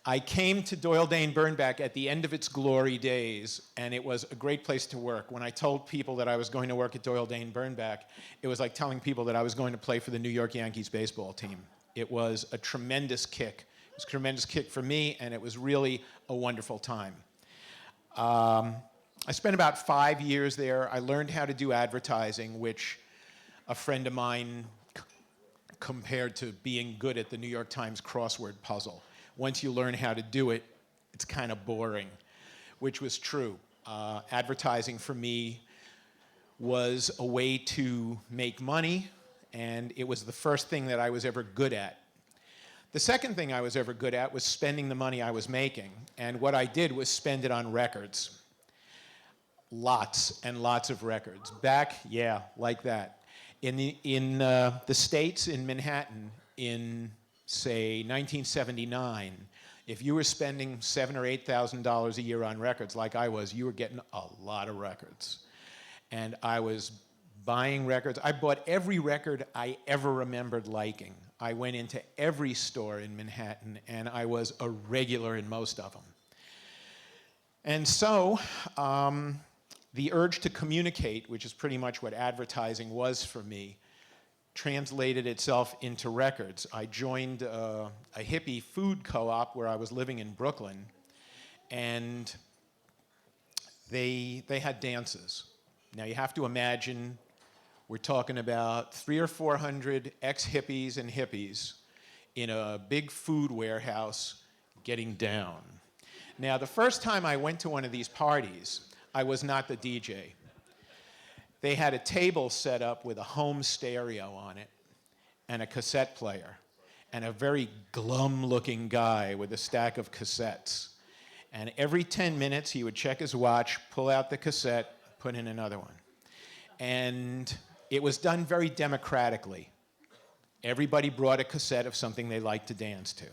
I came to Doyle Dane Bernbach at the end of its glory days, and it was a great place to work. When I told people that I was going to work at Doyle Dane Bernbach, it was like telling people that I was going to play for the New York Yankees baseball team. It was a tremendous kick. It was a tremendous kick for me, and it was really a wonderful time. I spent about 5 years there. I learned how to do advertising, which a friend of mine compared to being good at the New York Times crossword puzzle. Once you learn how to do it, it's kind of boring, which was true. Advertising for me was a way to make money, and it was the first thing that I was ever good at. The second thing I was ever good at was spending the money I was making, and what I did was spend it on records. Lots and lots of records. Back, yeah, like that. In the States, in Manhattan, in say 1979, if you were spending $7,000 or $8,000 a year on records like I was, you were getting a lot of records. And I was buying records. I bought every record I ever remembered liking. I went into every store in Manhattan, and I was a regular in most of them. And so the urge to communicate, which is pretty much what advertising was for me, translated itself into records. I joined a hippie food co-op where I was living in Brooklyn, and they had dances. Now you have to imagine we're talking about 300 or 400 ex-hippies and hippies in a big food warehouse getting down. Now the first time I went to one of these parties, I was not the DJ. They had a table set up with a home stereo on it and a cassette player and a very glum-looking guy with a stack of cassettes. And every 10 minutes, he would check his watch, pull out the cassette, put in another one. And it was done very democratically. Everybody brought a cassette of something they liked to dance to.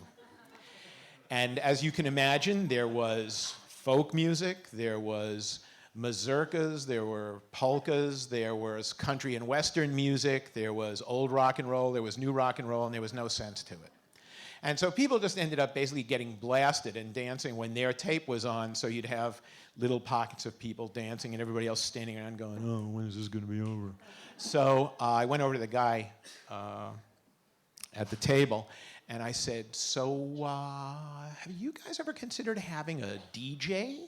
And as you can imagine, there was folk music, there was mazurkas, there were polkas, there was country and western music, there was old rock and roll, there was new rock and roll, and there was no sense to it. And so people just ended up basically getting blasted and dancing when their tape was on, so you'd have little pockets of people dancing and everybody else standing around going, oh, when is this going to be over? So I went over to the guy at the table, and I said, so have you guys ever considered having a DJ?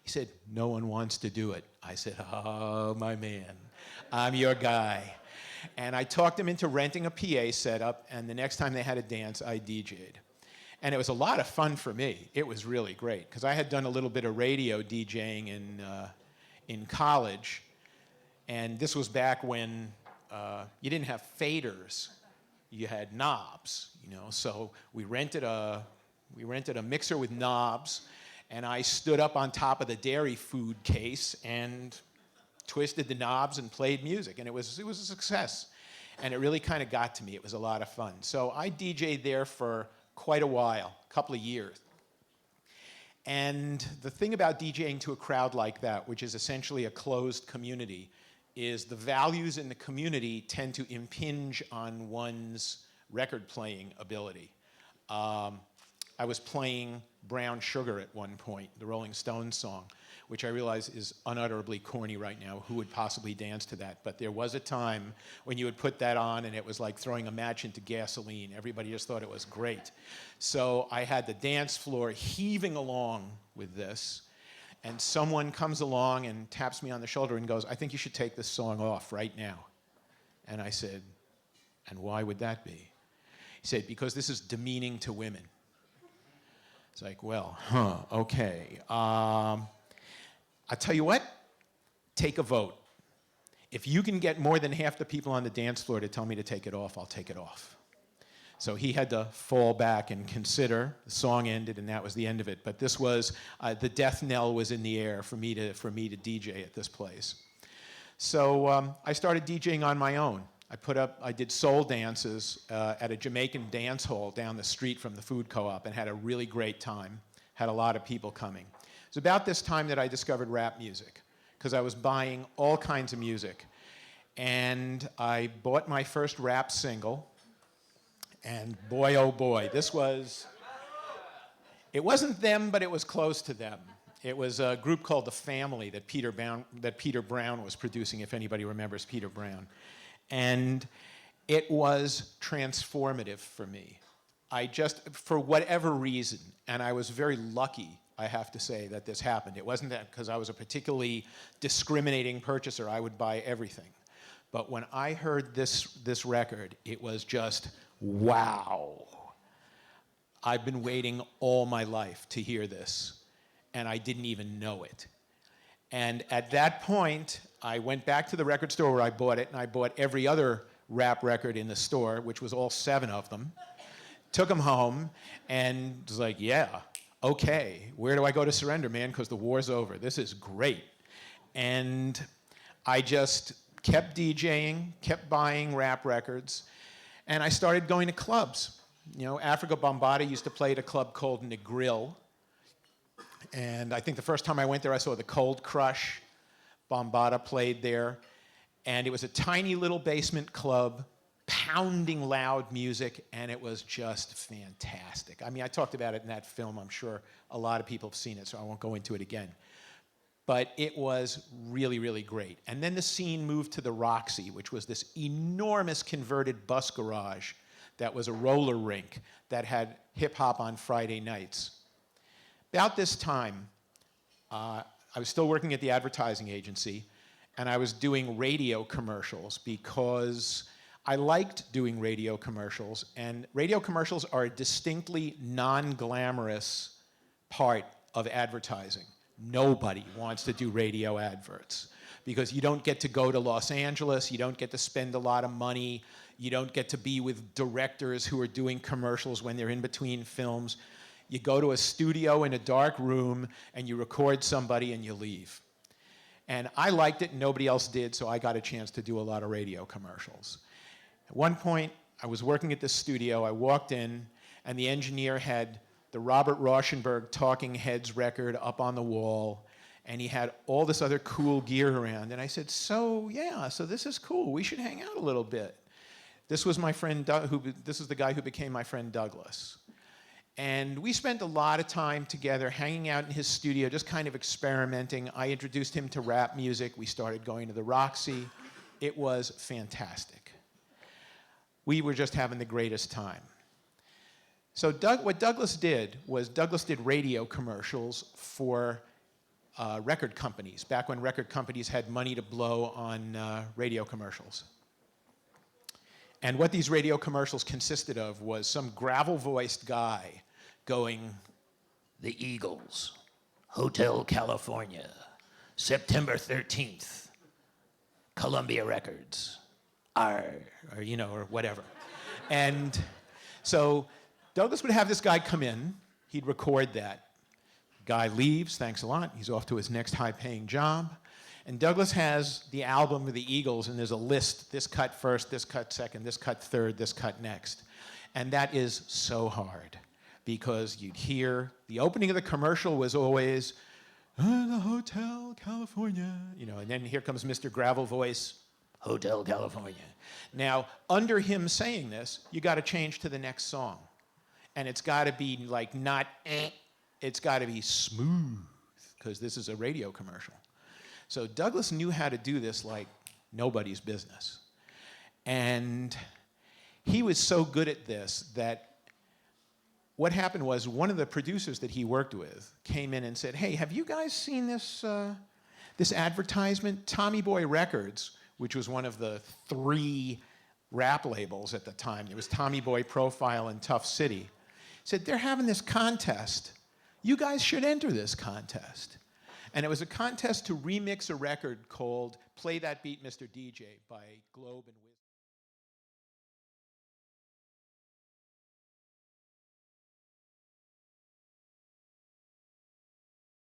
He said, no one wants to do it. I said, oh, my man, I'm your guy. And I talked him into renting a PA setup, and the next time they had a dance, I DJ'd. And it was a lot of fun for me. It was really great, because I had done a little bit of radio DJing in college, and this was back when you didn't have faders. You had knobs, you know, so we rented a mixer with knobs, and I stood up on top of the dairy food case and twisted the knobs and played music, and it was a success. And it really kind of got to me. It was a lot of fun. So I DJ'd there for quite a while, a couple of years. And the thing about DJing to a crowd like that, which is essentially a closed community, is the values in the community tend to impinge on one's record playing ability. I was playing Brown Sugar at one point, the Rolling Stones song, which I realize is unutterably corny right now. Who would possibly dance to that? But there was a time when you would put that on and it was like throwing a match into gasoline. Everybody just thought it was great. So I had the dance floor heaving along with this, and someone comes along and taps me on the shoulder and goes, I think you should take this song off right now. And I said, and why would that be? He said, because this is demeaning to women. It's like, well, okay. I'll tell you what, take a vote. If you can get more than half the people on the dance floor to tell me to take it off, I'll take it off. So he had to fall back and consider. The song ended, and that was the end of it. But this was, the death knell was in the air for me to DJ at this place. So I started DJing on my own. I did soul dances at a Jamaican dance hall down the street from the food co-op and had a really great time. Had a lot of people coming. It was about this time that I discovered rap music, because I was buying all kinds of music. And I bought my first rap single, and boy, oh boy, this was It wasn't them, but it was close to them. It was a group called The Family that Peter Brown was producing, if anybody remembers Peter Brown. And it was transformative for me. I just, for whatever reason, and I was very lucky, I have to say, that this happened. It wasn't that because I was a particularly discriminating purchaser, I would buy everything. But when I heard this record, it was just, wow. I've been waiting all my life to hear this, and I didn't even know it. And at that point, I went back to the record store where I bought it, and I bought every other rap record in the store, which was all 7 of them, took them home, and was like, yeah, okay, where do I go to surrender, man, because the war's over. This is great. And I just kept DJing, kept buying rap records, and I started going to clubs. You know, Africa Bambaataa used to play at a club called Negril, and I think the first time I went there, I saw the Cold Crush. Bambaataa played there, and it was a tiny little basement club, pounding loud music, and it was just fantastic. I mean, I talked about it in that film. I'm sure a lot of people have seen it, so I won't go into it again. But it was really, really great. And then the scene moved to the Roxy, which was this enormous converted bus garage that was a roller rink that had hip-hop on Friday nights. About this time, I was still working at the advertising agency, and I was doing radio commercials because I liked doing radio commercials, and radio commercials are a distinctly non-glamorous part of advertising. Nobody wants to do radio adverts because you don't get to go to Los Angeles, you don't get to spend a lot of money, you don't get to be with directors who are doing commercials when they're in between films. You go to a studio in a dark room and you record somebody and you leave. And I liked it and nobody else did, so I got a chance to do a lot of radio commercials. At one point, I was working at this studio, I walked in, and the engineer had the Robert Rauschenberg Talking Heads record up on the wall, and he had all this other cool gear around. And I said, so this is cool, we should hang out a little bit. This was my friend, this is the guy who became my friend Douglas. And we spent a lot of time together hanging out in his studio, just kind of experimenting. I introduced him to rap music. We started going to the Roxy. It was fantastic. We were just having the greatest time. So what Douglas did was Douglas did radio commercials for record companies, back when record companies had money to blow on radio commercials. And what these radio commercials consisted of was some gravel-voiced guy going, "The Eagles, Hotel California, September 13th, Columbia Records, or whatever." And so Douglas would have this guy come in, he'd record that. Guy leaves, thanks a lot, he's off to his next high-paying job. And Douglas has the album of the Eagles, and there's a list, this cut first, this cut second, this cut third, this cut next. And that is so hard, because you'd hear, the opening of the commercial was always, the Hotel California, and then here comes Mr. Gravel Voice, Hotel California. Now, under him saying this, you gotta change to the next song. And it's gotta be like not it's gotta be smooth, because this is a radio commercial. So Douglas knew how to do this like nobody's business. And he was so good at this that what happened was one of the producers that he worked with came in and said, "Hey, have you guys seen this, this advertisement? Tommy Boy Records," which was one of the 3 rap labels at the time. There was Tommy Boy, Profile, and Tough City. Said, "They're having this contest. You guys should enter this contest." And it was a contest to remix a record called Play That Beat, Mr. DJ by Globe and Wiz.